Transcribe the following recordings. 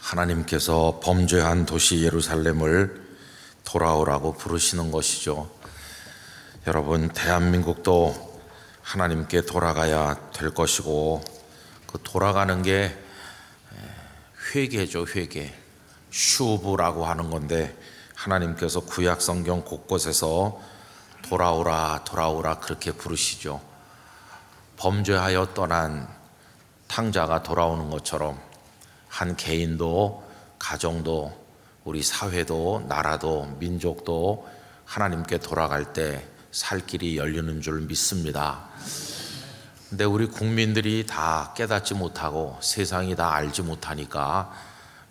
하나님께서 범죄한 도시 예루살렘을 돌아오라고 부르시는 것이죠. 여러분, 대한민국도 하나님께 돌아가야 될 것이고, 그 돌아가는 게 회개죠. 회개. 슈브라고 하는 건데, 하나님께서 구약 성경 곳곳에서 돌아오라 돌아오라 그렇게 부르시죠. 범죄하여 떠난 탕자가 돌아오는 것처럼 한 개인도, 가정도, 우리 사회도, 나라도, 민족도 하나님께 돌아갈 때 살 길이 열리는 줄 믿습니다. 근데 우리 국민들이 다 깨닫지 못하고 세상이 다 알지 못하니까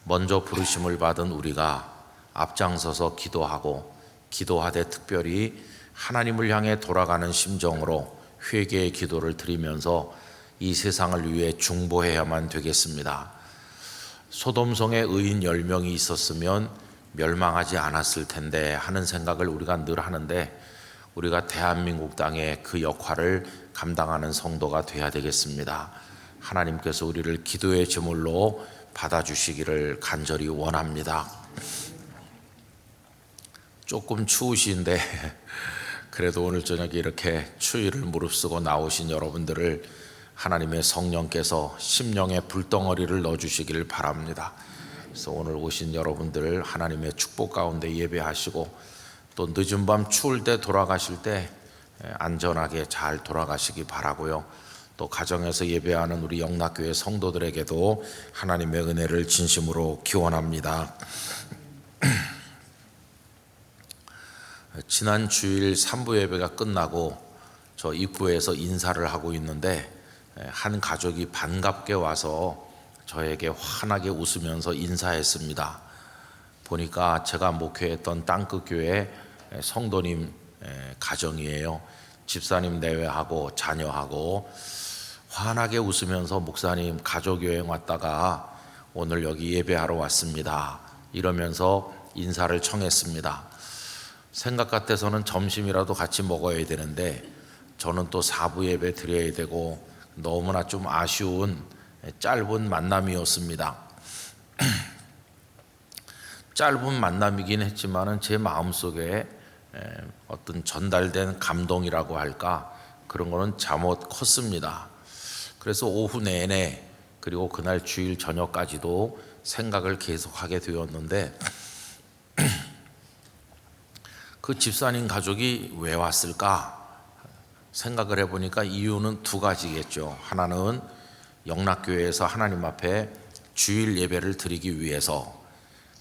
먼저 부르심을 받은 우리가 앞장서서 기도하고, 기도하되 특별히 하나님을 향해 돌아가는 심정으로 회개의 기도를 드리면서 이 세상을 위해 중보해야만 되겠습니다. 소돔성에 의인 10명이 있었으면 멸망하지 않았을 텐데 하는 생각을 우리가 늘 하는데, 우리가 대한민국 땅에 그 역할을 감당하는 성도가 되어야 되겠습니다. 하나님께서 우리를 기도의 제물로 받아주시기를 간절히 원합니다. 조금 추우신데 그래도 오늘 저녁에 이렇게 추위를 무릅쓰고 나오신 여러분들을 하나님의 성령께서 심령의 불덩어리를 넣어주시기를 바랍니다. 그래서 오늘 오신 여러분들 하나님의 축복 가운데 예배하시고, 또 늦은 밤 추울 때 돌아가실 때 안전하게 잘 돌아가시기 바라고요. 또 가정에서 예배하는 우리 영락교회 성도들에게도 하나님의 은혜를 진심으로 기원합니다. 지난 주일 3부 예배가 끝나고 저 입구에서 인사를 하고 있는데, 한 가족이 반갑게 와서 저에게 환하게 웃으면서 인사했습니다. 보니까 제가 목회했던 땅끝교회 성도님 가정이에요. 집사님 내외하고 자녀하고 환하게 웃으면서 목사님 가족여행 왔다가 오늘 여기 예배하러 왔습니다 이러면서 인사를 청했습니다. 생각 같아서는 점심이라도 같이 먹어야 되는데 저는 또 4부 예배 드려야 되고 너무나 좀 아쉬운 짧은 만남이었습니다. 짧은 만남이긴 했지만은 제 마음속에 어떤 전달된 감동이라고 할까, 그런 거는 잠옷 컸습니다. 그래서 오후 내내 그리고 그날 주일 저녁까지도 생각을 계속하게 되었는데, 그 집사님 가족이 왜 왔을까 생각을 해보니까 이유는 두 가지겠죠. 하나는 영락교회에서 하나님 앞에 주일 예배를 드리기 위해서,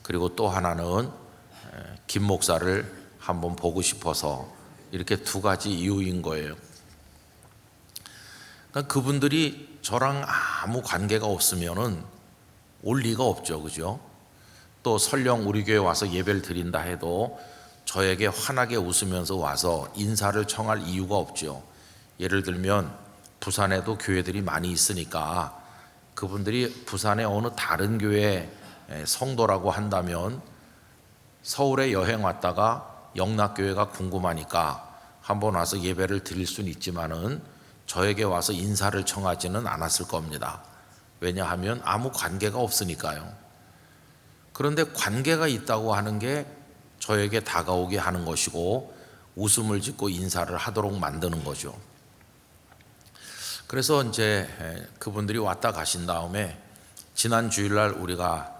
그리고 또 하나는 김 목사를 한번 보고 싶어서, 이렇게 두 가지 이유인 거예요. 그러니까 그분들이 저랑 아무 관계가 없으면은 올 리가 없죠, 그죠? 또 설령 우리 교회 와서 예배를 드린다 해도 저에게 환하게 웃으면서 와서 인사를 청할 이유가 없죠. 예를 들면 부산에도 교회들이 많이 있으니까 그분들이 부산의 어느 다른 교회 성도라고 한다면 서울에 여행 왔다가 영락교회가 궁금하니까 한번 와서 예배를 드릴 수는 있지만은 저에게 와서 인사를 청하지는 않았을 겁니다. 왜냐하면 아무 관계가 없으니까요. 그런데 관계가 있다고 하는 게 저에게 다가오게 하는 것이고 웃음을 짓고 인사를 하도록 만드는 거죠. 그래서 이제 그분들이 왔다 가신 다음에 지난 주일날 우리가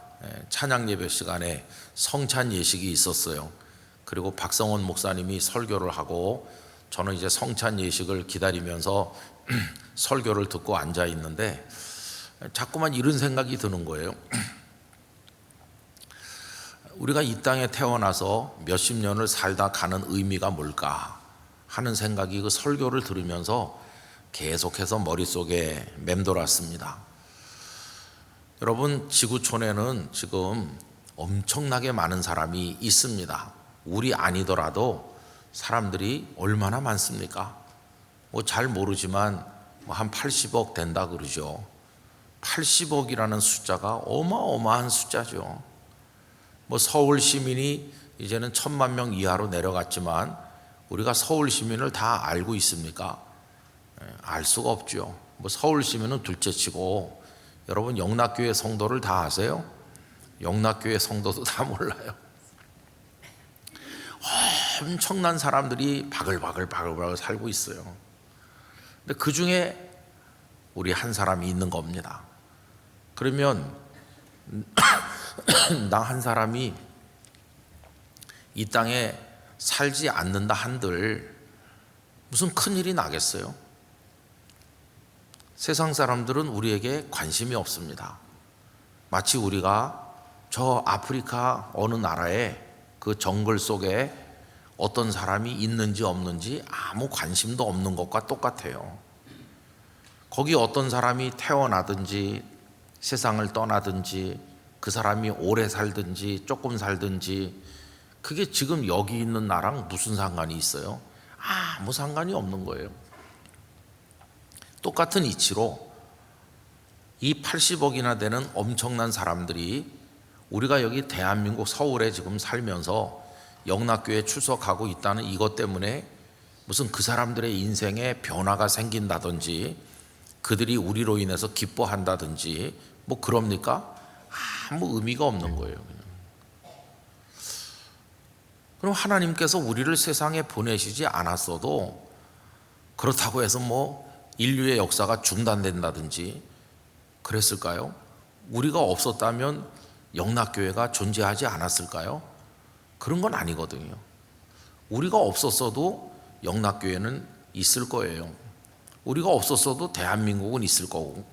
찬양 예배 시간에 성찬 예식이 있었어요. 그리고 박성원 목사님이 설교를 하고 저는 이제 성찬 예식을 기다리면서 설교를 듣고 앉아 있는데 자꾸만 이런 생각이 드는 거예요. 우리가 이 땅에 태어나서 몇십 년을 살다 가는 의미가 뭘까 하는 생각이 그 설교를 들으면서 계속해서 머릿속에 맴돌았습니다. 여러분, 지구촌에는 지금 엄청나게 많은 사람이 있습니다. 우리 아니더라도 사람들이 얼마나 많습니까? 뭐 잘 모르지만 한 80억 된다 그러죠. 80억이라는 숫자가 어마어마한 숫자죠. 뭐 서울 시민이 이제는 1,000만 명 이하로 내려갔지만 우리가 서울 시민을 다 알고 있습니까? 알 수가 없죠. 뭐 서울 시민은 둘째치고 여러분 영락교회 성도를 다 아세요? 영락교회 성도도 다 몰라요. 엄청난 사람들이 바글바글 살고 있어요. 근데 그 중에 우리 한 사람이 있는 겁니다. 그러면 나 한 사람이 이 땅에 살지 않는다 한들 무슨 큰일이 나겠어요? 세상 사람들은 우리에게 관심이 없습니다. 마치 우리가 저 아프리카 어느 나라에 그 정글 속에 어떤 사람이 있는지 없는지 아무 관심도 없는 것과 똑같아요. 거기 어떤 사람이 태어나든지 세상을 떠나든지 그 사람이 오래 살든지 조금 살든지 그게 지금 여기 있는 나랑 무슨 상관이 있어요? 아무 상관이 없는 거예요. 똑같은 이치로 이 80억이나 되는 엄청난 사람들이 우리가 여기 대한민국 서울에 지금 살면서 영락교회에 출석하고 있다는 이것 때문에 무슨 그 사람들의 인생에 변화가 생긴다든지 그들이 우리로 인해서 기뻐한다든지 뭐 그럽니까? 아무 의미가 없는 거예요. 그럼 하나님께서 우리를 세상에 보내시지 않았어도 그렇다고 해서 뭐 인류의 역사가 중단된다든지 그랬을까요? 우리가 없었다면 영락교회가 존재하지 않았을까요? 그런 건 아니거든요. 우리가 없었어도 영락교회는 있을 거예요. 우리가 없었어도 대한민국은 있을 거고.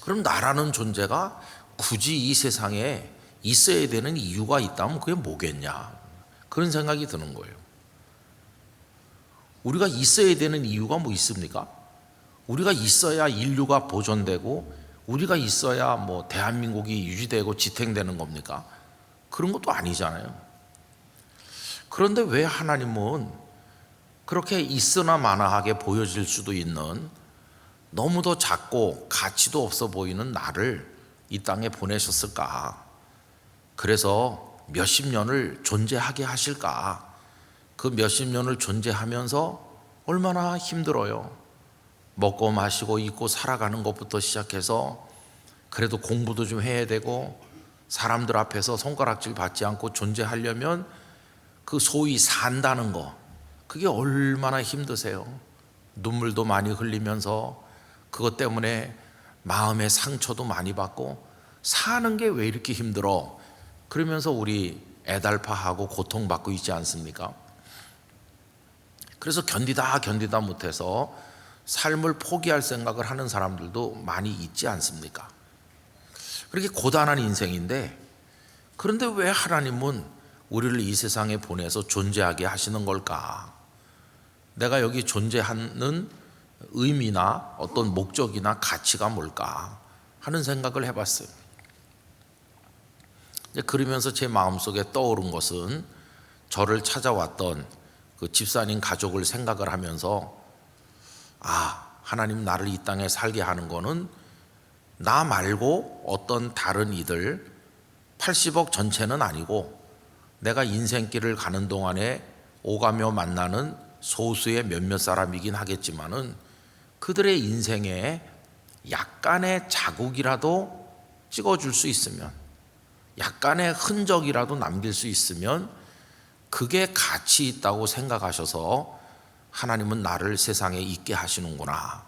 그럼 나라는 존재가 굳이 이 세상에 있어야 되는 이유가 있다면 그게 뭐겠냐? 그런 생각이 드는 거예요. 우리가 있어야 되는 이유가 뭐 있습니까? 우리가 있어야 인류가 보존되고 우리가 있어야 뭐 대한민국이 유지되고 지탱되는 겁니까? 그런 것도 아니잖아요. 그런데 왜 하나님은 그렇게 있으나 마나하게 보여질 수도 있는 너무도 작고 가치도 없어 보이는 나를 이 땅에 보내셨을까? 그래서 몇십 년을 존재하게 하실까? 그 몇십 년을 존재하면서 얼마나 힘들어요. 먹고 마시고 입고 살아가는 것부터 시작해서 그래도 공부도 좀 해야 되고 사람들 앞에서 손가락질 받지 않고 존재하려면 그 소위 산다는 거 그게 얼마나 힘드세요. 눈물도 많이 흘리면서 그것 때문에 마음의 상처도 많이 받고 사는 게 왜 이렇게 힘들어? 그러면서 우리 애달파하고 고통받고 있지 않습니까? 그래서 견디다 못해서 삶을 포기할 생각을 하는 사람들도 많이 있지 않습니까? 그렇게 고단한 인생인데 그런데 왜 하나님은 우리를 이 세상에 보내서 존재하게 하시는 걸까? 내가 여기 존재하는 의미나 어떤 목적이나 가치가 뭘까 하는 생각을 해봤어요. 그러면서 제 마음속에 떠오른 것은 저를 찾아왔던 그 집사님 가족을 생각을 하면서 하나님 나를 이 땅에 살게 하는 거는 나 말고 어떤 다른 이들 80억 전체는 아니고 내가 인생길을 가는 동안에 오가며 만나는 소수의 몇몇 사람이긴 하겠지만은 그들의 인생에 약간의 자국이라도 찍어줄 수 있으면 약간의 흔적이라도 남길 수 있으면 그게 가치 있다고 생각하셔서 하나님은 나를 세상에 있게 하시는구나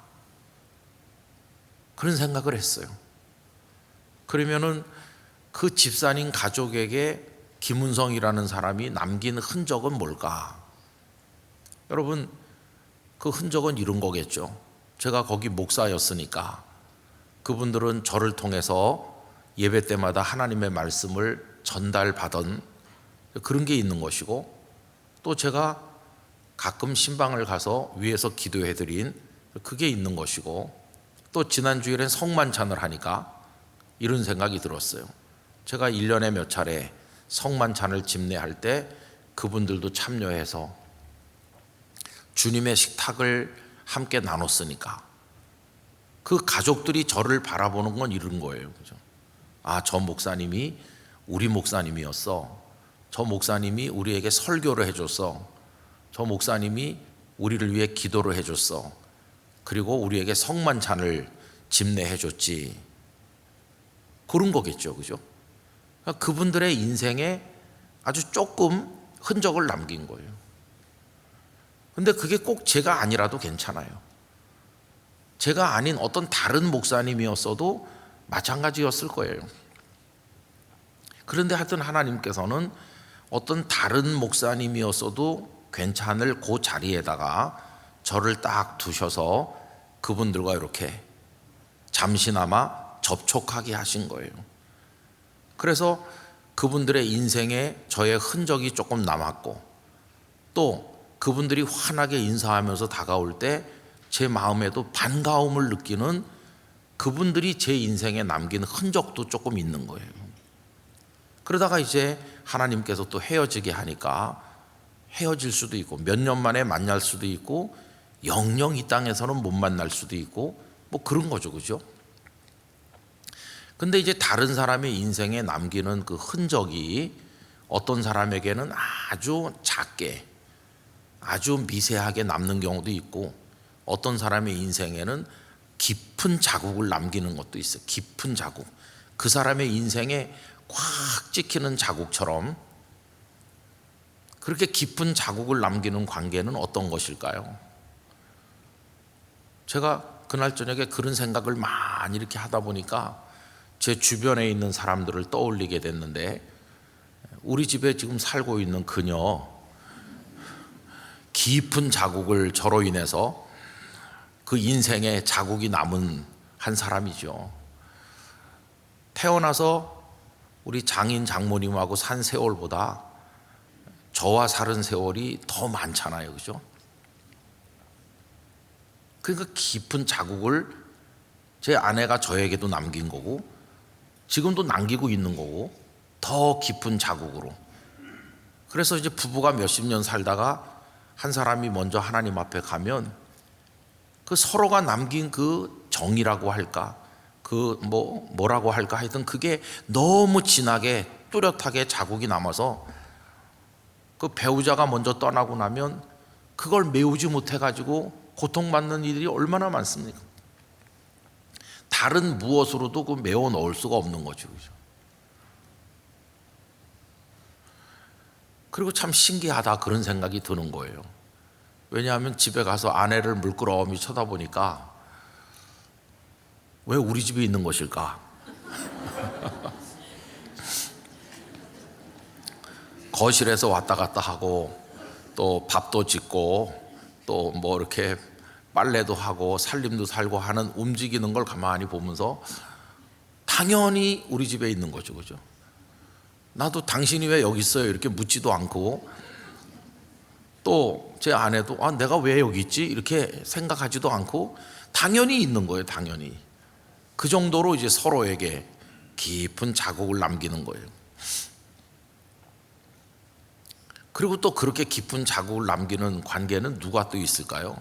그런 생각을 했어요. 그러면은 그 집사님 가족에게 김은성이라는 사람이 남긴 흔적은 뭘까? 여러분 그 흔적은 이런 거겠죠. 제가 거기 목사였으니까 그분들은 저를 통해서 예배 때마다 하나님의 말씀을 전달받은 그런 게 있는 것이고 또 제가 가끔 신방을 가서 위에서 기도해 드린 그게 있는 것이고 또 지난 주일엔 성만찬을 하니까 이런 생각이 들었어요. 제가 1년에 몇 차례 성만찬을 집례할 때 그분들도 참여해서 주님의 식탁을 함께 나눴으니까 그 가족들이 저를 바라보는 건 이런 거예요. 그죠? 저 목사님이 우리 목사님이었어. 저 목사님이 우리에게 설교를 해줬어. 저 목사님이 우리를 위해 기도를 해줬어. 그리고 우리에게 성만찬을 집례해줬지. 그런 거겠죠, 그죠? 그러니까 그분들의 인생에 아주 조금 흔적을 남긴 거예요. 근데 그게 꼭 제가 아니라도 괜찮아요. 제가 아닌 어떤 다른 목사님이었어도 마찬가지였을 거예요. 그런데 하여튼 하나님께서는 어떤 다른 목사님이었어도 괜찮을 그 자리에다가 저를 딱 두셔서 그분들과 이렇게 잠시나마 접촉하게 하신 거예요. 그래서 그분들의 인생에 저의 흔적이 조금 남았고, 또 그분들이 환하게 인사하면서 다가올 때 제 마음에도 반가움을 느끼는 그분들이 제 인생에 남긴 흔적도 조금 있는 거예요. 그러다가 이제 하나님께서 또 헤어지게 하니까 헤어질 수도 있고, 몇 년 만에 만날 수도 있고, 영영 이 땅에서는 못 만날 수도 있고, 뭐 그런 거죠, 그죠? 근데 이제 다른 사람의 인생에 남기는 그 흔적이 어떤 사람에게는 아주 작게, 아주 미세하게 남는 경우도 있고, 어떤 사람의 인생에는 깊은 자국을 남기는 것도 있어요. 깊은 자국. 그 사람의 인생에 꽉 찍히는 자국처럼. 그렇게 깊은 자국을 남기는 관계는 어떤 것일까요? 제가 그날 저녁에 그런 생각을 많이 이렇게 하다 보니까 제 주변에 있는 사람들을 떠올리게 됐는데, 우리 집에 지금 살고 있는 그녀, 깊은 자국을 저로 인해서 그 인생에 자국이 남은 한 사람이죠. 태어나서 우리 장인 장모님하고 산 세월보다 저와 살은 세월이 더 많잖아요, 그죠? 그러니까 깊은 자국을 제 아내가 저에게도 남긴 거고, 지금도 남기고 있는 거고, 더 깊은 자국으로. 그래서 이제 부부가 몇십 년 살다가 한 사람이 먼저 하나님 앞에 가면 그 서로가 남긴 그 정이라고 할까, 그 뭐라고 할까, 하여튼 그게 너무 진하게 뚜렷하게 자국이 남아서 그 배우자가 먼저 떠나고 나면 그걸 메우지 못해 가지고 고통받는 일이 얼마나 많습니까? 다른 무엇으로도 그 메워 넣을 수가 없는 거죠, 그죠? 그리고 참 신기하다, 그런 생각이 드는 거예요. 왜냐하면 집에 가서 아내를 물끄러미 쳐다보니까 왜 우리 집에 있는 것일까? 거실에서 왔다 갔다 하고, 또 밥도 짓고, 또 뭐 이렇게 빨래도 하고 살림도 살고 하는 움직이는 걸 가만히 보면서 당연히 우리 집에 있는 거죠, 그죠? 나도 당신이 왜 여기 있어요? 이렇게 묻지도 않고, 또 제 아내도 내가 왜 여기 있지? 이렇게 생각하지도 않고 당연히 있는 거예요, 당연히. 그 정도로 이제 서로에게 깊은 자국을 남기는 거예요. 그리고 또 그렇게 깊은 자국을 남기는 관계는 누가 또 있을까요?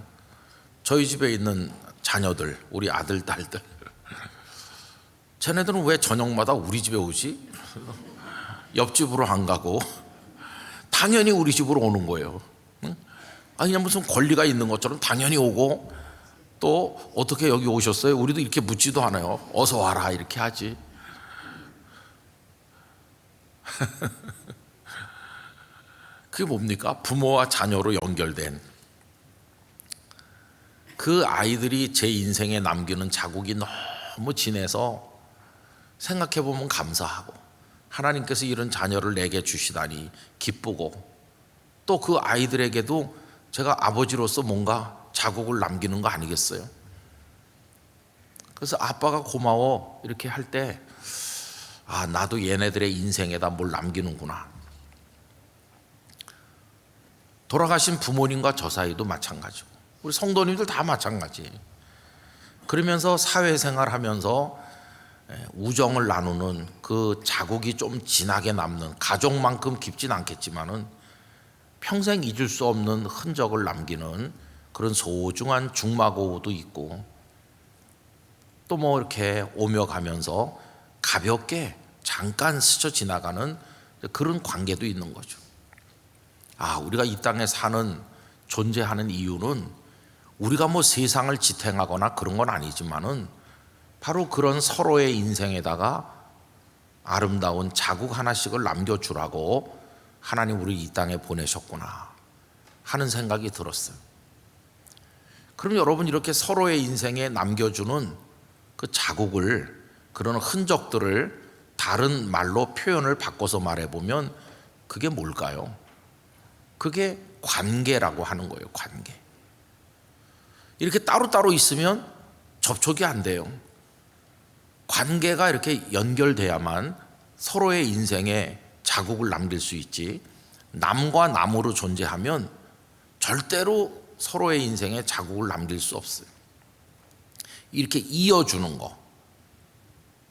저희 집에 있는 자녀들, 우리 아들, 딸들. 쟤네들은 왜 저녁마다 우리 집에 오지? 옆집으로 안 가고 당연히 우리 집으로 오는 거예요. 그냥 무슨 권리가 있는 것처럼 당연히 오고, 또 어떻게 여기 오셨어요? 우리도 이렇게 묻지도 않아요. 어서 와라 이렇게 하지. 그게 뭡니까? 부모와 자녀로 연결된 그 아이들이 제 인생에 남기는 자국이 너무 진해서 생각해보면 감사하고, 하나님께서 이런 자녀를 내게 주시다니 기쁘고, 또 그 아이들에게도 제가 아버지로서 뭔가 자국을 남기는 거 아니겠어요? 그래서 아빠가 고마워 이렇게 할 때, 나도 얘네들의 인생에다 뭘 남기는구나. 돌아가신 부모님과 저 사이도 마찬가지고, 우리 성도님들 다 마찬가지예요. 그러면서 사회생활 하면서 우정을 나누는 그 자국이 좀 진하게 남는, 가족만큼 깊진 않겠지만은 평생 잊을 수 없는 흔적을 남기는 그런 소중한 중마고우도 있고, 또 뭐 이렇게 오며 가면서 가볍게 잠깐 스쳐 지나가는 그런 관계도 있는 거죠. 우리가 이 땅에 사는, 존재하는 이유는 우리가 뭐 세상을 지탱하거나 그런 건 아니지만은 바로 그런 서로의 인생에다가 아름다운 자국 하나씩을 남겨주라고 하나님 우리 이 땅에 보내셨구나 하는 생각이 들었어요. 그럼 여러분, 이렇게 서로의 인생에 남겨주는 그 자국을, 그런 흔적들을 다른 말로 표현을 바꿔서 말해보면 그게 뭘까요? 그게 관계라고 하는 거예요. 관계. 이렇게 따로따로 있으면 접촉이 안 돼요. 관계가 이렇게 연결돼야만 서로의 인생에 자국을 남길 수 있지, 남과 남으로 존재하면 절대로 서로의 인생에 자국을 남길 수 없어요. 이렇게 이어주는 거.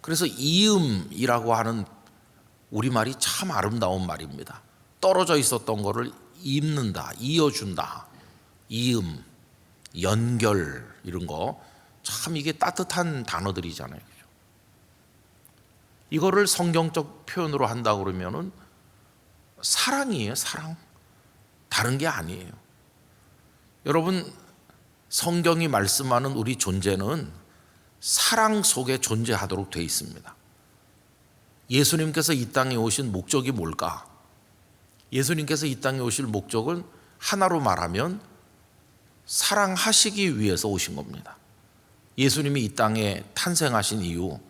그래서 이음이라고 하는 우리말이 참 아름다운 말입니다. 떨어져 있었던 거를 잇는다, 이어준다. 이음, 연결, 이런 거 참 이게 따뜻한 단어들이잖아요. 이거를 성경적 표현으로 한다고 그러면은 사랑이에요. 사랑. 다른 게 아니에요. 여러분, 성경이 말씀하는 우리 존재는 사랑 속에 존재하도록 되어 있습니다. 예수님께서 이 땅에 오신 목적이 뭘까? 예수님께서 이 땅에 오실 목적은 하나로 말하면 사랑하시기 위해서 오신 겁니다. 예수님이 이 땅에 탄생하신 이유,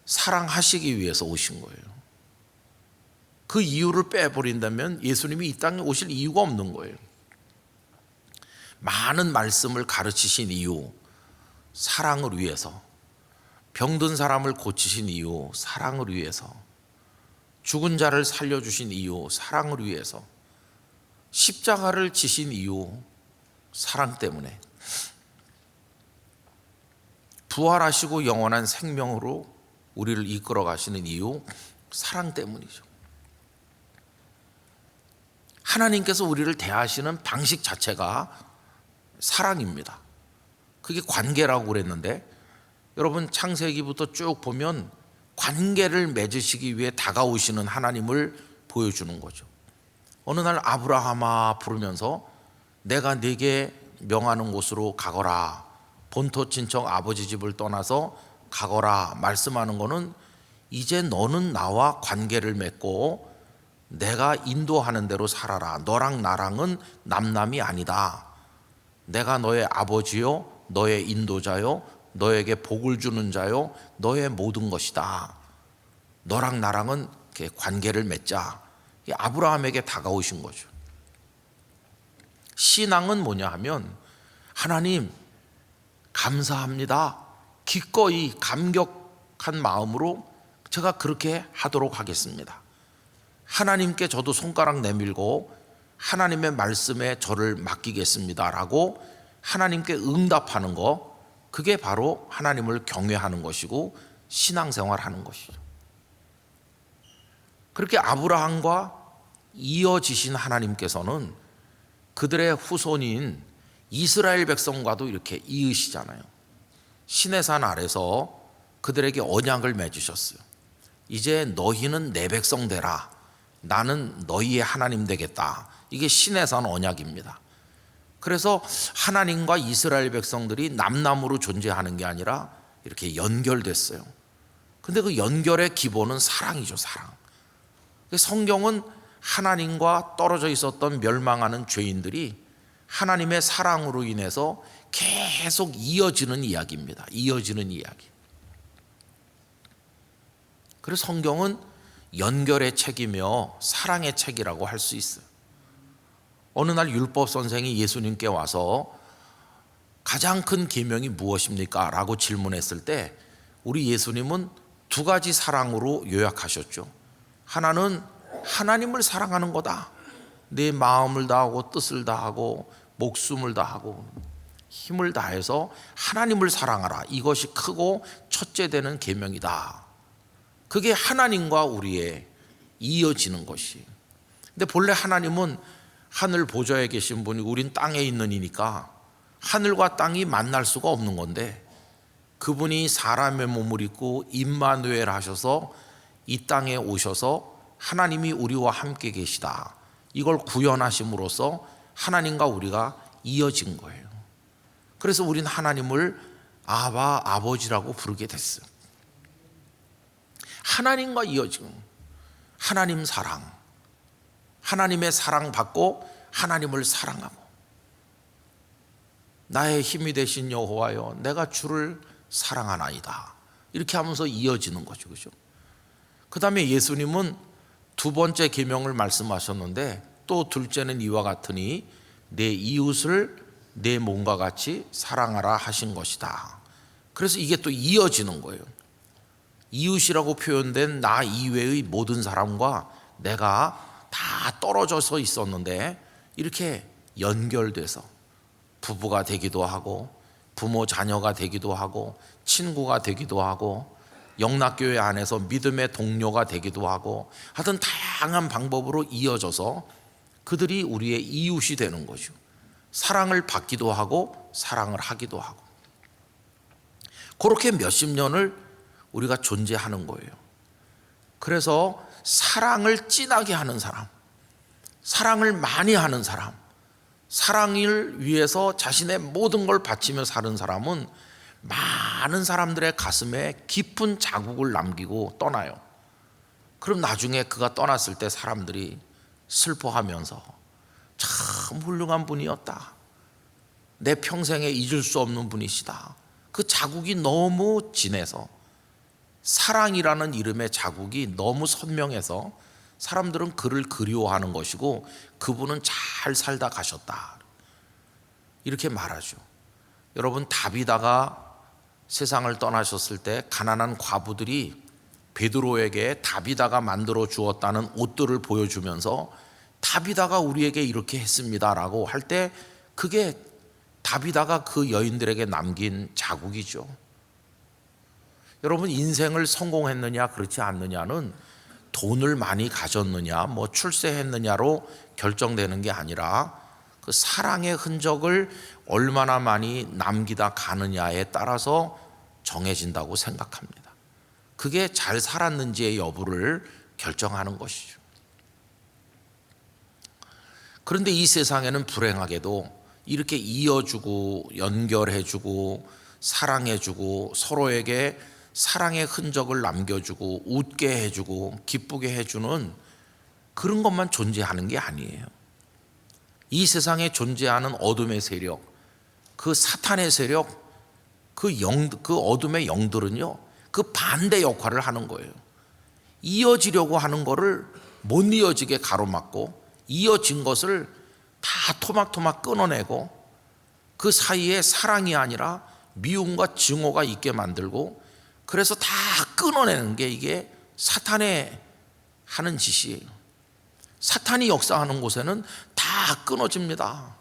사랑하시기 위해서 오신 거예요. 그 이유를 빼버린다면 예수님이 이 땅에 오실 이유가 없는 거예요. 많은 말씀을 가르치신 이유, 사랑을 위해서. 병든 사람을 고치신 이유, 사랑을 위해서. 죽은 자를 살려주신 이유, 사랑을 위해서. 십자가를 지신 이유, 사랑 때문에. 부활하시고 영원한 생명으로 우리를 이끌어 가시는 이유, 사랑 때문이죠. 하나님께서 우리를 대하시는 방식 자체가 사랑입니다. 그게 관계라고 그랬는데, 여러분 창세기부터 쭉 보면 관계를 맺으시기 위해 다가오시는 하나님을 보여주는 거죠. 어느 날 아브라함아 부르면서 내가 네게 명하는 곳으로 가거라, 본토 친척 아버지 집을 떠나서 가거라 말씀하는 거는 이제 너는 나와 관계를 맺고 내가 인도하는 대로 살아라. 너랑 나랑은 남남이 아니다. 내가 너의 아버지요, 너의 인도자요, 너에게 복을 주는 자요, 너의 모든 것이다. 너랑 나랑은 이렇게 관계를 맺자. 아브라함에게 다가오신 거죠. 신앙은 뭐냐 하면, 하나님 감사합니다. 기꺼이 감격한 마음으로 제가 그렇게 하도록 하겠습니다. 하나님께 저도 손가락 내밀고 하나님의 말씀에 저를 맡기겠습니다 라고 하나님께 응답하는 거, 그게 바로 하나님을 경외하는 것이고 신앙생활하는 것이죠. 그렇게 아브라함과 이어지신 하나님께서는 그들의 후손인 이스라엘 백성과도 이렇게 이으시잖아요. 시내산 아래서 그들에게 언약을 맺으셨어요. 이제 너희는 내 백성 되라. 나는 너희의 하나님 되겠다. 이게 시내산 언약입니다. 그래서 하나님과 이스라엘 백성들이 남남으로 존재하는 게 아니라 이렇게 연결됐어요. 근데 그 연결의 기본은 사랑이죠. 사랑. 성경은 하나님과 떨어져 있었던 멸망하는 죄인들이 하나님의 사랑으로 인해서 계속 이어지는 이야기입니다. 이어지는 이야기. 그래서 성경은 연결의 책이며 사랑의 책이라고 할 수 있어요. 어느 날 율법 선생이 예수님께 와서 가장 큰 계명이 무엇입니까? 라고 질문했을 때 우리 예수님은 두 가지 사랑으로 요약하셨죠. 하나는 하나님을 사랑하는 거다. 내 마음을 다하고 뜻을 다하고 목숨을 다하고 힘을 다해서 하나님을 사랑하라. 이것이 크고 첫째 되는 계명이다. 그게 하나님과 우리의 이어지는 것이. 근데 본래 하나님은 하늘 보좌에 계신 분이 우린 땅에 있는 이니까 하늘과 땅이 만날 수가 없는 건데, 그분이 사람의 몸을 입고 임마누엘 하셔서 이 땅에 오셔서 하나님이 우리와 함께 계시다. 이걸 구현하심으로써 하나님과 우리가 이어진 거예요. 그래서 우린 하나님을 아바, 아버지라고 부르게 됐어요. 하나님과 이어지는 하나님 사랑, 하나님의 사랑 받고 하나님을 사랑하고, 나의 힘이 되신 여호와여 내가 주를 사랑하나이다, 이렇게 하면서 이어지는 거죠. 그죠? 그 다음에 예수님은 두 번째 계명을 말씀하셨는데, 또 둘째는 이와 같으니 내 이웃을 내 몸과 같이 사랑하라 하신 것이다. 그래서 이게 또 이어지는 거예요. 이웃이라고 표현된 나 이외의 모든 사람과 내가 다 떨어져서 있었는데 이렇게 연결돼서 부부가 되기도 하고, 부모 자녀가 되기도 하고, 친구가 되기도 하고, 영락교회 안에서 믿음의 동료가 되기도 하고, 하여튼 다양한 방법으로 이어져서 그들이 우리의 이웃이 되는 거죠. 사랑을 받기도 하고 사랑을 하기도 하고, 그렇게 몇십 년을 우리가 존재하는 거예요. 그래서 사랑을 진하게 하는 사람, 사랑을 많이 하는 사람, 사랑을 위해서 자신의 모든 걸 바치며 사는 사람은 많은 사람들의 가슴에 깊은 자국을 남기고 떠나요. 그럼 나중에 그가 떠났을 때 사람들이 슬퍼하면서 참 훌륭한 분이었다, 내 평생에 잊을 수 없는 분이시다. 그 자국이 너무 진해서, 사랑이라는 이름의 자국이 너무 선명해서 사람들은 그를 그리워하는 것이고, 그분은 잘 살다 가셨다, 이렇게 말하죠. 여러분, 다비다가 세상을 떠나셨을 때 가난한 과부들이 베드로에게 다비다가 만들어 주었다는 옷들을 보여주면서 다비다가 우리에게 이렇게 했습니다라고 할 때, 그게 다비다가 그 여인들에게 남긴 자국이죠. 여러분, 인생을 성공했느냐 그렇지 않느냐는 돈을 많이 가졌느냐 뭐 출세했느냐로 결정되는 게 아니라 그 사랑의 흔적을 얼마나 많이 남기다 가느냐에 따라서 정해진다고 생각합니다. 그게 잘 살았는지의 여부를 결정하는 것이죠. 그런데 이 세상에는 불행하게도 이렇게 이어주고 연결해주고 사랑해주고 서로에게 사랑의 흔적을 남겨주고 웃게 해주고 기쁘게 해주는 그런 것만 존재하는 게 아니에요. 이 세상에 존재하는 어둠의 세력, 그 사탄의 세력, 그 어둠의 영들은요, 그 반대 역할을 하는 거예요. 이어지려고 하는 거를 못 이어지게 가로막고, 이어진 것을 다 토막토막 끊어내고, 그 사이에 사랑이 아니라 미움과 증오가 있게 만들고, 그래서 다 끊어내는 게 이게 사탄의 하는 짓이에요. 사탄이 역사하는 곳에는 다 끊어집니다.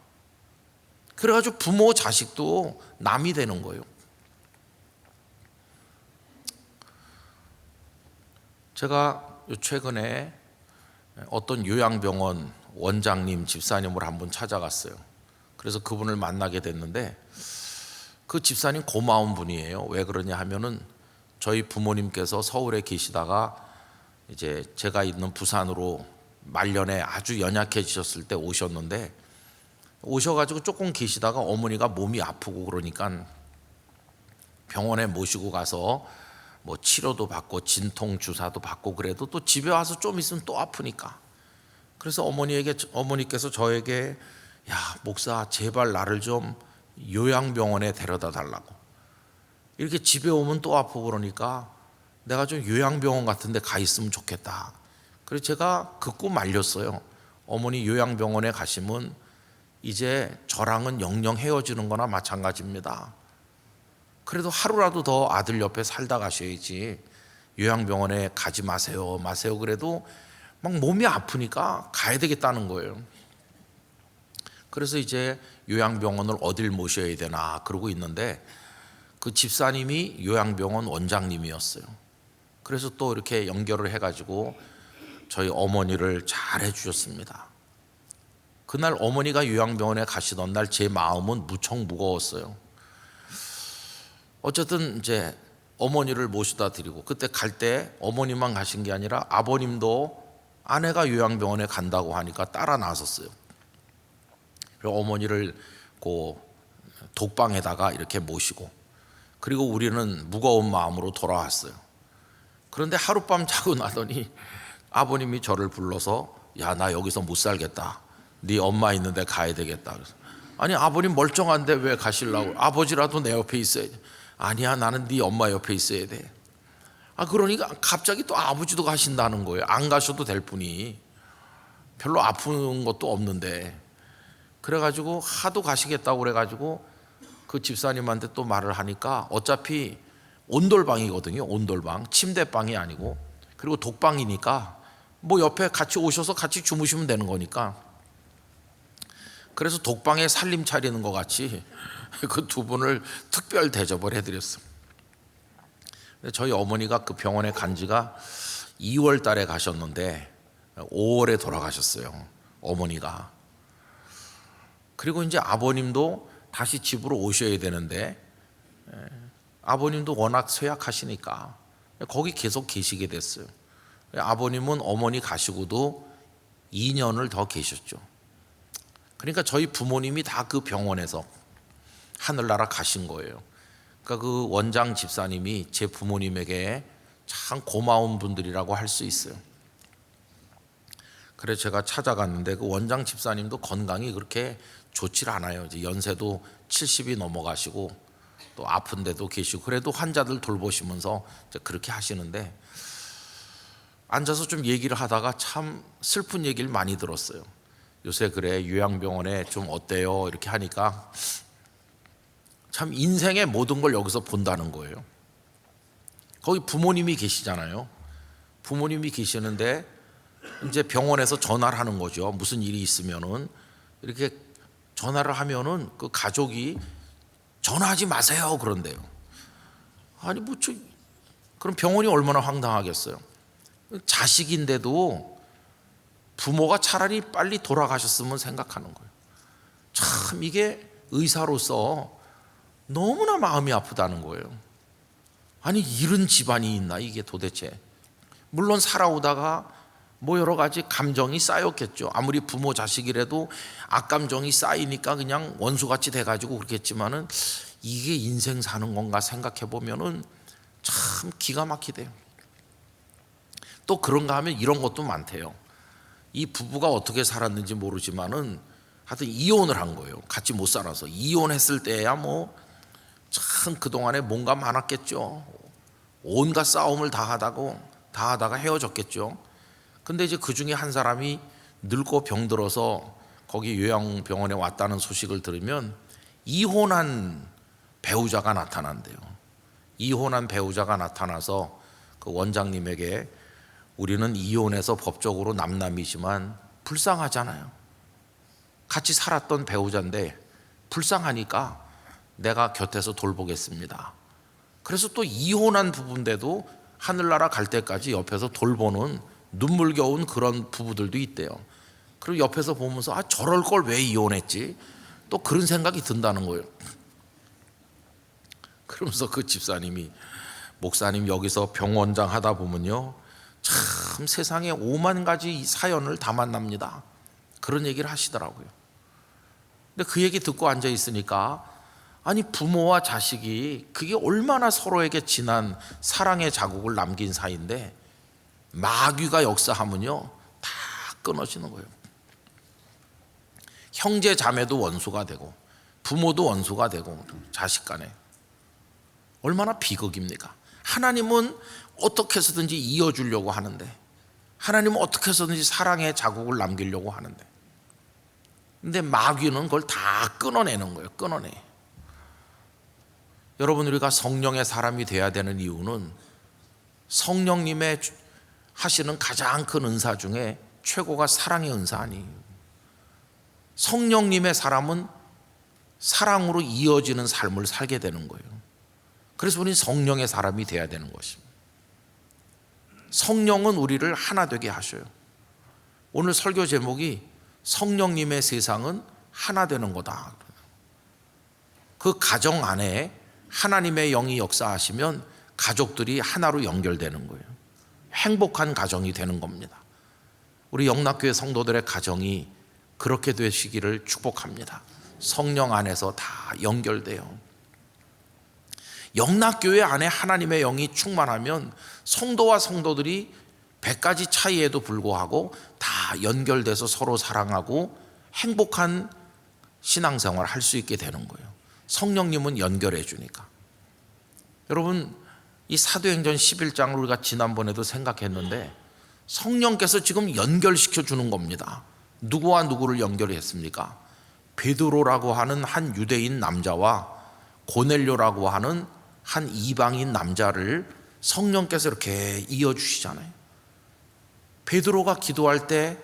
그래가지고 부모 자식도 남이 되는 거예요. 제가 최근에 어떤 요양병원 원장님, 집사님을 한번 찾아갔어요. 그래서 그분을 만나게 됐는데, 그 집사님 고마운 분이에요. 왜 그러냐 하면은 저희 부모님께서 서울에 계시다가 이제 제가 있는 부산으로 말년에 아주 연약해지셨을 때 오셨는데, 오셔가지고 조금 계시다가 어머니가 몸이 아프고 그러니까 병원에 모시고 가서 뭐 치료도 받고 진통 주사도 받고, 그래도 또 집에 와서 좀 있으면 또 아프니까, 그래서 어머니께서 저에게, 야 목사 제발 나를 좀 요양병원에 데려다 달라고, 이렇게 집에 오면 또 아프고 그러니까 내가 좀 요양병원 같은 데 가 있으면 좋겠다. 그래서 제가 극구 말렸어요. 어머니 요양병원에 가시면 이제 저랑은 영영 헤어지는 거나 마찬가지입니다. 그래도 하루라도 더 아들 옆에 살다 가셔야지, 요양병원에 가지 마세요 그래도 막 몸이 아프니까 가야 되겠다는 거예요. 그래서 이제 요양병원을 어딜 모셔야 되나 그러고 있는데, 그 집사님이 요양병원 원장님이었어요. 그래서 또 이렇게 연결을 해가지고 저희 어머니를 잘 해주셨습니다. 그날 어머니가 요양병원에 가시던 날 제 마음은 무척 무거웠어요. 어쨌든 이제 어머니를 모시다 드리고, 그때 갈 때 어머니만 가신 게 아니라 아버님도 아내가 요양병원에 간다고 하니까 따라 나섰어요. 그리고 어머니를 그 독방에다가 이렇게 모시고, 그리고 우리는 무거운 마음으로 돌아왔어요. 그런데 하룻밤 자고 나더니 아버님이 저를 불러서 야, 나 여기서 못 살겠다. 네 엄마 있는데 가야 되겠다. 그래서 아니, 아버님 멀쩡한데 왜 가시려고? 아버지라도 내 옆에 있어야지. 아니야, 나는 네 엄마 옆에 있어야 돼. 그러니까 갑자기 또 아버지도 가신다는 거예요. 안 가셔도 될 뿐이 별로 아픈 것도 없는데. 그래가지고 하도 가시겠다고 그래가지고 그 집사님한테 또 말을 하니까 어차피 온돌방이거든요. 온돌방, 침대방이 아니고. 그리고 독방이니까 뭐 옆에 같이 오셔서 같이 주무시면 되는 거니까. 그래서 독방에 살림 차리는 것 같이 그 두 분을 특별 대접을 해드렸어요. 저희 어머니가 그 병원에 간 지가 2월 달에 가셨는데 5월에 돌아가셨어요, 어머니가. 그리고 이제 아버님도 다시 집으로 오셔야 되는데 아버님도 워낙 쇠약하시니까 거기 계속 계시게 됐어요. 아버님은 어머니 가시고도 2년을 더 계셨죠. 그러니까 저희 부모님이 다 그 병원에서 하늘나라 가신 거예요. 그러니까 그 원장 집사님이 제 부모님에게 참 고마운 분들이라고 할 수 있어요. 그래서 제가 찾아갔는데 그 원장 집사님도 건강이 그렇게 좋질 않아요. 이제 연세도 70이 넘어가시고 또 아픈 데도 계시고 그래도 환자들 돌보시면서 이제 그렇게 하시는데 앉아서 좀 얘기를 하다가 참 슬픈 얘기를 많이 들었어요. 요새 그래 요양병원에 좀 어때요? 이렇게 하니까 참 인생의 모든 걸 여기서 본다는 거예요. 거기 부모님이 계시잖아요. 부모님이 계시는데 이제 병원에서 전화를 하는 거죠. 무슨 일이 있으면은 이렇게 전화를 하면은 그 가족이 전화하지 마세요 그런데요. 아니 그럼 병원이 얼마나 황당하겠어요. 자식인데도 부모가 차라리 빨리 돌아가셨으면 생각하는 거예요. 참 이게 의사로서 너무나 마음이 아프다는 거예요. 아니 이런 집안이 있나 이게 도대체. 물론 살아오다가 뭐 여러 가지 감정이 쌓였겠죠. 아무리 부모 자식이라도 악감정이 쌓이니까 그냥 원수같이 돼가지고 그렇겠지만은 이게 인생 사는 건가 생각해 보면은 참 기가 막히대요. 또 그런가 하면 이런 것도 많대요. 이 부부가 어떻게 살았는지 모르지만은 하여튼 이혼을 한 거예요. 같이 못 살아서 이혼했을 때야 뭐 참 그동안에 뭔가 많았겠죠. 온갖 싸움을 다 하다가 헤어졌겠죠. 근데 이제 그 중에 한 사람이 늙고 병들어서 거기 요양병원에 왔다는 소식을 들으면 이혼한 배우자가 나타난대요. 이혼한 배우자가 나타나서 그 원장님에게 우리는 이혼해서 법적으로 남남이지만 불쌍하잖아요. 같이 살았던 배우자인데 불쌍하니까 내가 곁에서 돌보겠습니다. 그래서 또 이혼한 부부인데도 하늘나라 갈 때까지 옆에서 돌보는 눈물겨운 그런 부부들도 있대요. 그리고 옆에서 보면서 저럴 걸 왜 이혼했지? 또 그런 생각이 든다는 거예요. 그러면서 그 집사님이 목사님 여기서 병원장 하다 보면요 참 세상에 5만 가지 사연을 다 만납니다. 그런 얘기를 하시더라고요. 근데 그 얘기 듣고 앉아 있으니까 아니 부모와 자식이 그게 얼마나 서로에게 진한 사랑의 자국을 남긴 사이인데 마귀가 역사하면요 다 끊어지는 거예요. 형제 자매도 원수가 되고 부모도 원수가 되고 자식 간에 얼마나 비극입니까? 하나님은 어떻게 해서든지 이어주려고 하는데 하나님은 어떻게 해서든지 사랑의 자국을 남기려고 하는데 근데 마귀는 그걸 다 끊어내는 거예요. 끊어내. 여러분 우리가 성령의 사람이 돼야 되는 이유는 성령님의 하시는 가장 큰 은사 중에 최고가 사랑의 은사 아니에요. 성령님의 사람은 사랑으로 이어지는 삶을 살게 되는 거예요. 그래서 우리는 성령의 사람이 돼야 되는 것입니다. 성령은 우리를 하나 되게 하셔요. 오늘 설교 제목이 성령님의 세상은 하나 되는 거다. 그 가정 안에 하나님의 영이 역사하시면 가족들이 하나로 연결되는 거예요. 행복한 가정이 되는 겁니다. 우리 영락교회 성도들의 가정이 그렇게 되시기를 축복합니다. 성령 안에서 다 연결돼요. 영락교회 안에 하나님의 영이 충만하면 성도와 성도들이 100가지 차이에도 불구하고 다 연결돼서 서로 사랑하고 행복한 신앙생활을 할 수 있게 되는 거예요. 성령님은 연결해 주니까. 여러분, 이 사도행전 11장을 우리가 지난번에도 생각했는데 성령께서 지금 연결시켜 주는 겁니다. 누구와 누구를 연결했습니까? 베드로라고 하는 한 유대인 남자와 고넬료라고 하는 한 이방인 남자를 성령께서 이렇게 이어주시잖아요. 베드로가 기도할 때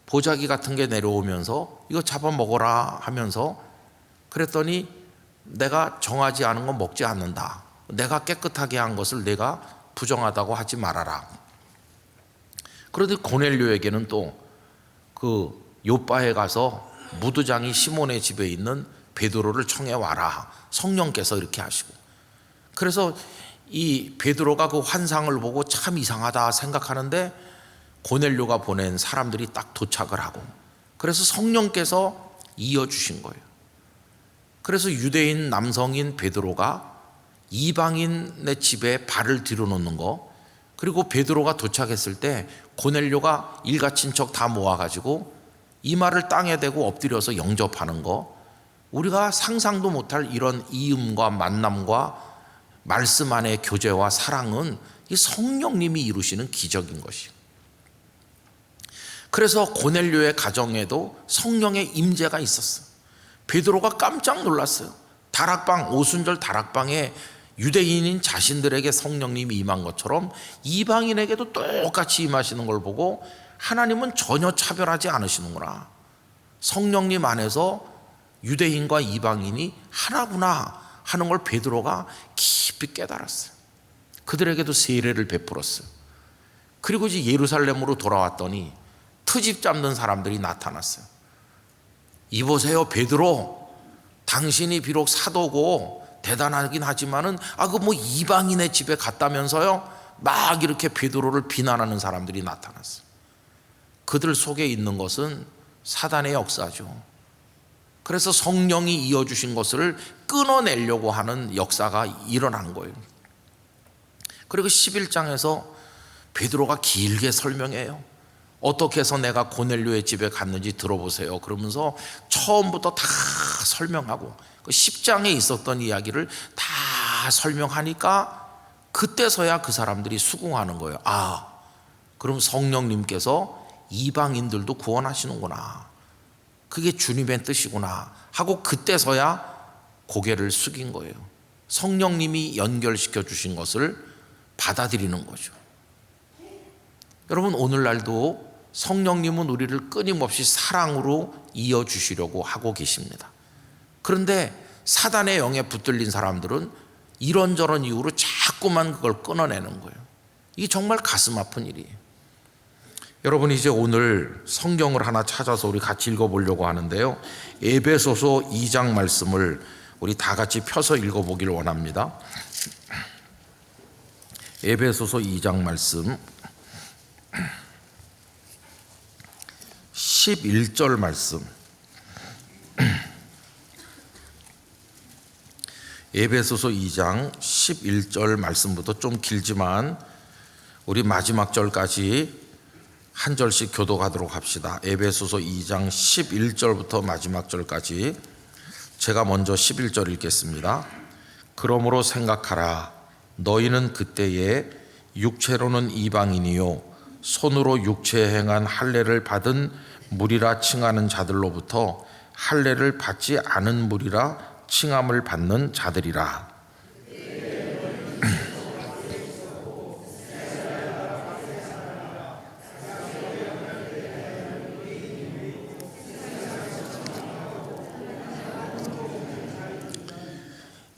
보자기 같은 게 내려오면서 이거 잡아먹어라 하면서 그랬더니 내가 정하지 않은 건 먹지 않는다. 내가 깨끗하게 한 것을 내가 부정하다고 하지 말아라. 그런데 고넬료에게는 또 그 요바에 가서 무두장이 시몬의 집에 있는 베드로를 청해 와라. 성령께서 이렇게 하시고. 그래서 이 베드로가 그 환상을 보고 참 이상하다 생각하는데 고넬료가 보낸 사람들이 딱 도착을 하고 그래서 성령께서 이어주신 거예요. 그래서 유대인 남성인 베드로가 이방인의 집에 발을 들여놓는 거, 그리고 베드로가 도착했을 때 고넬료가 일가 친척 다 모아가지고 이마를 땅에 대고 엎드려서 영접하는 거, 우리가 상상도 못할 이런 이음과 만남과 말씀 안의 교제와 사랑은 이 성령님이 이루시는 기적인 것이에요. 그래서 고넬료의 가정에도 성령의 임재가 있었어요. 베드로가 깜짝 놀랐어요. 다락방, 오순절 다락방에 유대인인 자신들에게 성령님이 임한 것처럼 이방인에게도 똑같이 임하시는 걸 보고 하나님은 전혀 차별하지 않으시는구나. 성령님 안에서 유대인과 이방인이 하나구나 하는 걸 베드로가 깊이 깨달았어요. 그들에게도 세례를 베풀었어요. 그리고 이제 예루살렘으로 돌아왔더니 트집 잡는 사람들이 나타났어요. 이보세요, 베드로, 당신이 비록 사도고 대단하긴 하지만은 그 뭐 이방인의 집에 갔다면서요? 막 이렇게 베드로를 비난하는 사람들이 나타났어요. 그들 속에 있는 것은 사단의 역사죠. 그래서 성령이 이어주신 것을 끊어내려고 하는 역사가 일어난 거예요. 그리고 11장에서 베드로가 길게 설명해요. 어떻게 해서 내가 고넬료의 집에 갔는지 들어보세요. 그러면서 처음부터 다 설명하고 그 10장에 있었던 이야기를 다 설명하니까 그때서야 그 사람들이 수긍하는 거예요. 그럼 성령님께서 이방인들도 구원하시는구나. 그게 주님의 뜻이구나 하고 그때서야 고개를 숙인 거예요. 성령님이 연결시켜 주신 것을 받아들이는 거죠. 여러분, 오늘날도 성령님은 우리를 끊임없이 사랑으로 이어주시려고 하고 계십니다. 그런데 사단의 영에 붙들린 사람들은 이런저런 이유로 자꾸만 그걸 끊어내는 거예요. 이게 정말 가슴 아픈 일이에요. 여러분, 이제 오늘 성경을 하나 찾아서 우리 같이 읽어보려고 하는데요. 에베소서 2장 말씀을 우리 다 같이 펴서 읽어보기를 원합니다. 에베소서 2장 말씀 11절 말씀. 에베소서 2장 11절 말씀부터 좀 길지만 우리 마지막 절까지 한 절씩 교독하도록 합시다. 에베소서 2장 11절부터 마지막 절까지 제가 먼저 11절 읽겠습니다. 그러므로 생각하라. 너희는 그때에 육체로는 이방인이요 손으로 육체에 행한 할례를 받은 무리라 칭하는 자들로부터 할례를 받지 않은 무리라 칭함을 받는 자들이라.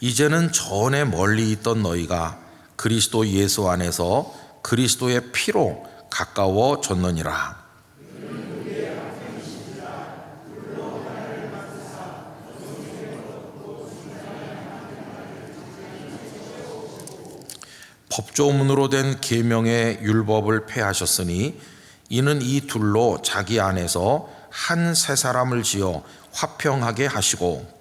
이제는 전에 멀리 있던 너희가 그리스도 예수 안에서 그리스도의 피로 가까워졌느니라. 법조문으로 된 계명의 율법을 폐하셨으니 이는 이 둘로 자기 안에서 한 새 사람을 지어 화평하게 하시고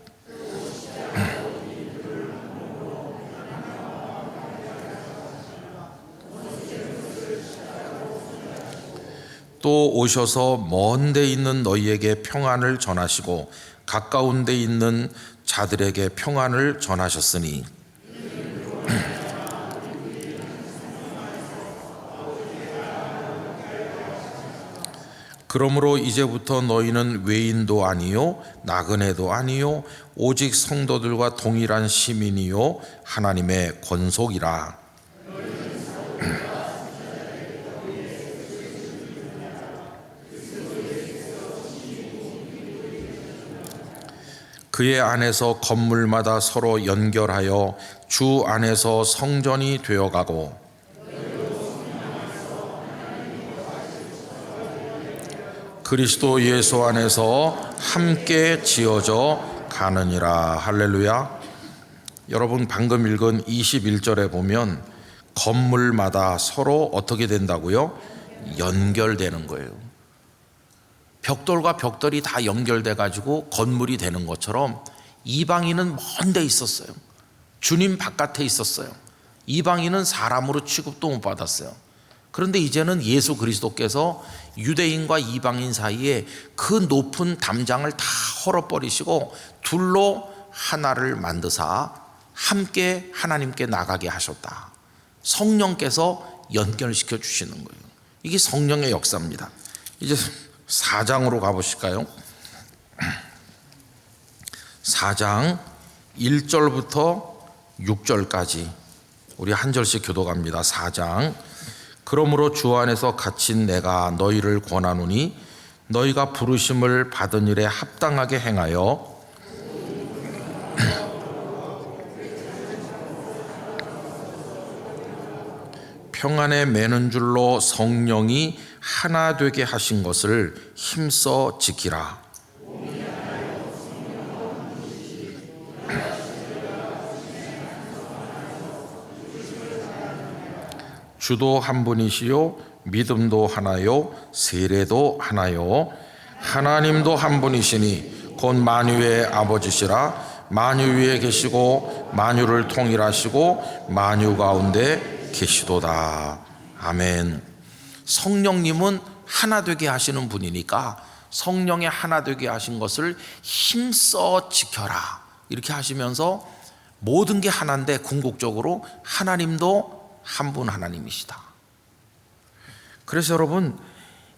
또 오셔서 먼 데 있는 너희에게 평안을 전하시고 가까운 데 있는 자들에게 평안을 전하셨으니 그러므로 이제부터 너희는 외인도 아니요 나그네도 아니요 오직 성도들과 동일한 시민이요 하나님의 권속이라. 그의 안에서 건물마다 서로 연결하여 주 안에서 성전이 되어가고 그리스도 예수 안에서 함께 지어져 가느니라. 할렐루야. 여러분 방금 읽은 21절에 보면 건물마다 서로 어떻게 된다고요? 연결되는 거예요. 벽돌과 벽돌이 다 연결돼 가지고 건물이 되는 것처럼 이방인은 먼 데 있었어요. 주님 바깥에 있었어요. 이방인은 사람으로 취급도 못 받았어요. 그런데 이제는 예수 그리스도께서 유대인과 이방인 사이에 그 높은 담장을 다 헐어버리시고 둘로 하나를 만드사 함께 하나님께 나가게 하셨다. 성령께서 연결시켜 주시는 거예요. 이게 성령의 역사입니다. 이제 4장으로 가보실까요? 4장 1절부터 6절까지 우리 한 절씩 교독합니다. 4장. 그러므로 주 안에서 갇힌 내가 너희를 권하노니 너희가 부르심을 받은 일에 합당하게 행하여 평안에 매는 줄로 성령이 하나 되게 하신 것을 힘써 지키라. 주도 한 분이시요 믿음도 하나요 세례도 하나요 하나님도 한 분이시니 곧 만유의 아버지시라. 만유 위에 계시고 만유를 통일하시고 만유 가운데 계시도다. 아멘. 성령님은 하나 되게 하시는 분이니까 성령의 하나 되게 하신 것을 힘써 지켜라 이렇게 하시면서 모든 게 하나인데 궁극적으로 하나님도 한 분 하나님이시다. 그래서 여러분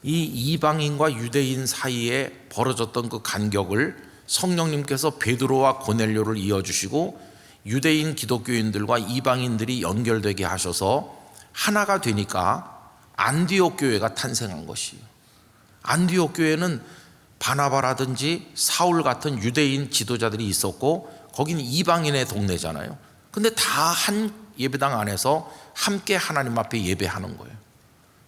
이 이방인과 유대인 사이에 벌어졌던 그 간격을 성령님께서 베드로와 고넬료를 이어주시고 유대인 기독교인들과 이방인들이 연결되게 하셔서 하나가 되니까 안디옥 교회가 탄생한 것이에요. 안디옥 교회는 바나바라든지 사울 같은 유대인 지도자들이 있었고 거기는 이방인의 동네잖아요. 근데 다 한 예배당 안에서 함께 하나님 앞에 예배하는 거예요.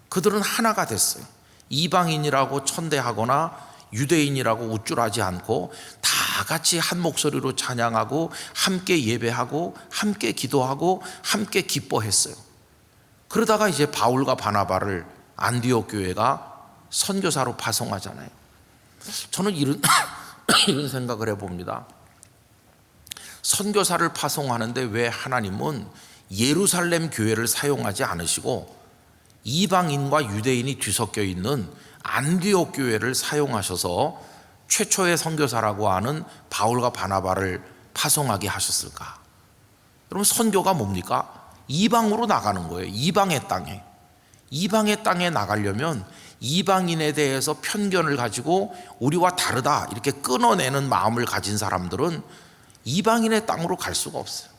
그들은 하나가 됐어요. 이방인이라고 천대하거나 유대인이라고 우쭐하지 않고 다 같이 한 목소리로 찬양하고 함께 예배하고 함께 기도하고 함께 기뻐했어요. 그러다가 이제 바울과 바나바를 안디옥 교회가 선교사로 파송하잖아요. 저는 이런 생각을 해봅니다. 선교사를 파송하는데 왜 하나님은 예루살렘 교회를 사용하지 않으시고 이방인과 유대인이 뒤섞여 있는 안디옥 교회를 사용하셔서 최초의 선교사라고 하는 바울과 바나바를 파송하게 하셨을까? 여러분 선교가 뭡니까? 이방으로 나가는 거예요. 이방의 땅에. 이방의 땅에 나가려면 이방인에 대해서 편견을 가지고 우리와 다르다 이렇게 끊어내는 마음을 가진 사람들은 이방인의 땅으로 갈 수가 없어요.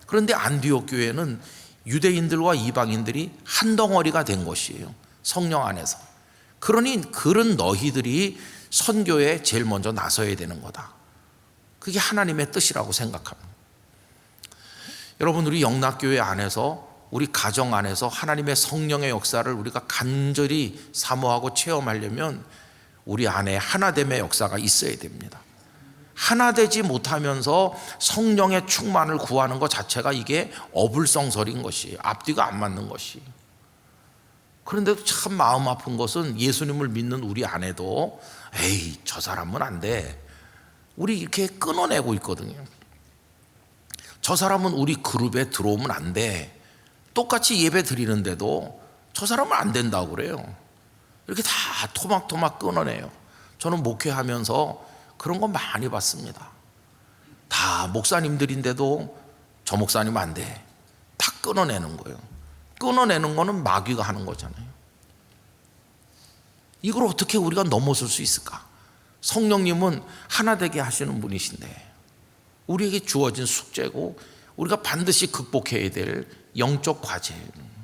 그런데 안디옥 교회는 유대인들과 이방인들이 한 덩어리가 된 것이에요. 성령 안에서. 그러니 그런 너희들이 선교에 제일 먼저 나서야 되는 거다. 그게 하나님의 뜻이라고 생각합니다. 여러분 우리 영락교회 안에서 우리 가정 안에서 하나님의 성령의 역사를 우리가 간절히 사모하고 체험하려면 우리 안에 하나됨의 역사가 있어야 됩니다. 하나 되지 못하면서 성령의 충만을 구하는 것 자체가 이게 어불성설인 것이에요. 앞뒤가 안 맞는 것이. 그런데도 참 마음 아픈 것은 예수님을 믿는 우리 안에도 에이 저 사람은 안 돼. 우리 이렇게 끊어내고 있거든요. 저 사람은 우리 그룹에 들어오면 안 돼. 똑같이 예배 드리는데도 저 사람은 안 된다고 그래요. 이렇게 다 토막토막 끊어내요. 저는 목회하면서 그런 거 많이 봤습니다. 다 목사님들인데도 저 목사님 안 돼. 다 끊어내는 거예요. 끊어내는 거는 마귀가 하는 거잖아요. 이걸 어떻게 우리가 넘어설 수 있을까? 성령님은 하나 되게 하시는 분이신데 우리에게 주어진 숙제고 우리가 반드시 극복해야 될 영적 과제예요.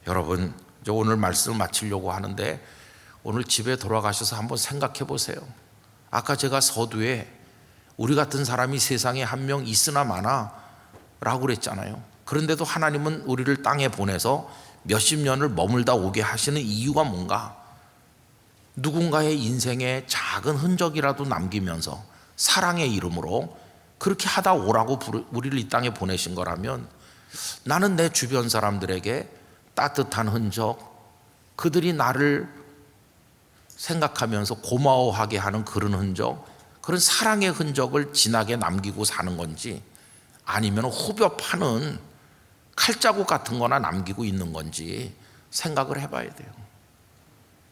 여러분, 저 오늘 말씀을 마치려고 하는데 오늘 집에 돌아가셔서 한번 생각해 보세요. 아까 제가 서두에 우리 같은 사람이 세상에 한 명 있으나 마나 라고 그랬잖아요. 그런데도 하나님은 우리를 땅에 보내서 몇십 년을 머물다 오게 하시는 이유가 뭔가? 누군가의 인생에 작은 흔적이라도 남기면서 사랑의 이름으로 그렇게 하다 오라고 우리를 이 땅에 보내신 거라면 나는 내 주변 사람들에게 따뜻한 흔적, 그들이 나를 생각하면서 고마워하게 하는 그런 흔적, 그런 사랑의 흔적을 진하게 남기고 사는 건지 아니면 후벼 파는 칼자국 같은 거나 남기고 있는 건지 생각을 해봐야 돼요.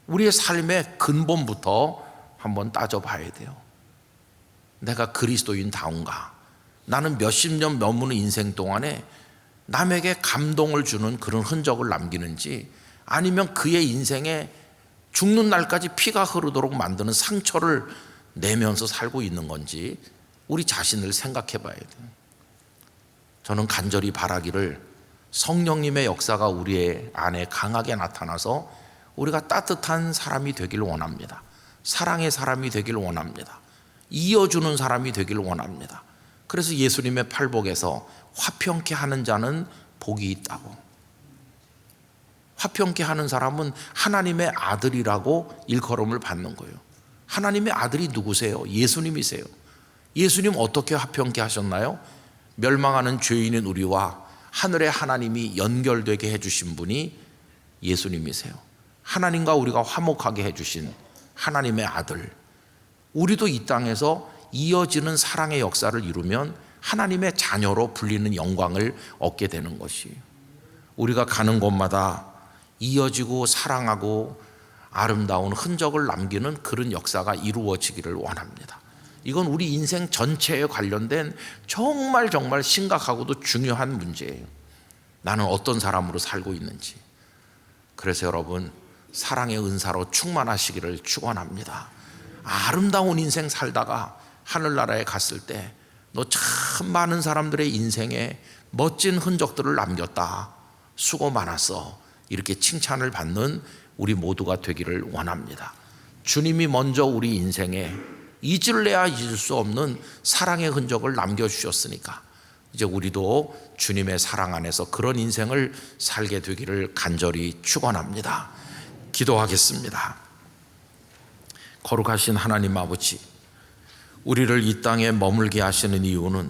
우리의 삶의 근본부터 한번 따져봐야 돼요. 내가 그리스도인다운가? 나는 몇십 년 머무는 인생 동안에 남에게 감동을 주는 그런 흔적을 남기는지 아니면 그의 인생에 죽는 날까지 피가 흐르도록 만드는 상처를 내면서 살고 있는 건지 우리 자신을 생각해 봐야 돼요. 저는 간절히 바라기를 성령님의 역사가 우리의 안에 강하게 나타나서 우리가 따뜻한 사람이 되길 원합니다. 사랑의 사람이 되길 원합니다. 이어주는 사람이 되길 원합니다. 그래서 예수님의 팔복에서 화평케 하는 자는 복이 있다고. 화평케 하는 사람은 하나님의 아들이라고 일컬음을 받는 거예요. 하나님의 아들이 누구세요? 예수님이세요. 예수님 어떻게 화평케 하셨나요? 멸망하는 죄인인 우리와 하늘의 하나님이 연결되게 해주신 분이 예수님이세요. 하나님과 우리가 화목하게 해주신 하나님의 아들. 우리도 이 땅에서 이어지는 사랑의 역사를 이루면 하나님의 자녀로 불리는 영광을 얻게 되는 것이에요. 우리가 가는 곳마다 이어지고 사랑하고 아름다운 흔적을 남기는 그런 역사가 이루어지기를 원합니다. 이건 우리 인생 전체에 관련된 정말 심각하고도 중요한 문제예요. 나는 어떤 사람으로 살고 있는지. 그래서 여러분, 사랑의 은사로 충만하시기를 축원합니다. 아름다운 인생 살다가 하늘나라에 갔을 때 너 참 많은 사람들의 인생에 멋진 흔적들을 남겼다. 수고 많았어. 이렇게 칭찬을 받는 우리 모두가 되기를 원합니다. 주님이 먼저 우리 인생에 잊을래야 잊을 수 없는 사랑의 흔적을 남겨주셨으니까 이제 우리도 주님의 사랑 안에서 그런 인생을 살게 되기를 간절히 축원합니다. 기도하겠습니다. 거룩하신 하나님 아버지, 우리를 이 땅에 머물게 하시는 이유는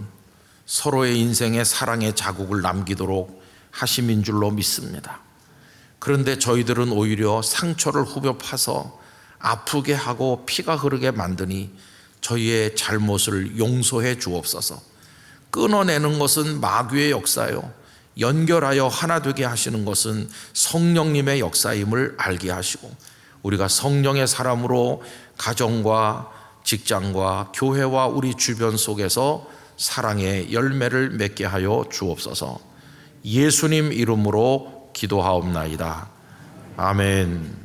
서로의 인생에 사랑의 자국을 남기도록 하심인 줄로 믿습니다. 그런데 저희들은 오히려 상처를 후벼 파서 아프게 하고 피가 흐르게 만드니 저희의 잘못을 용서해 주옵소서. 끊어내는 것은 마귀의 역사요, 연결하여 하나 되게 하시는 것은 성령님의 역사임을 알게 하시고 우리가 성령의 사람으로 가정과 직장과 교회와 우리 주변 속에서 사랑의 열매를 맺게 하여 주옵소서. 예수님 이름으로 기도하옵나이다. 아멘.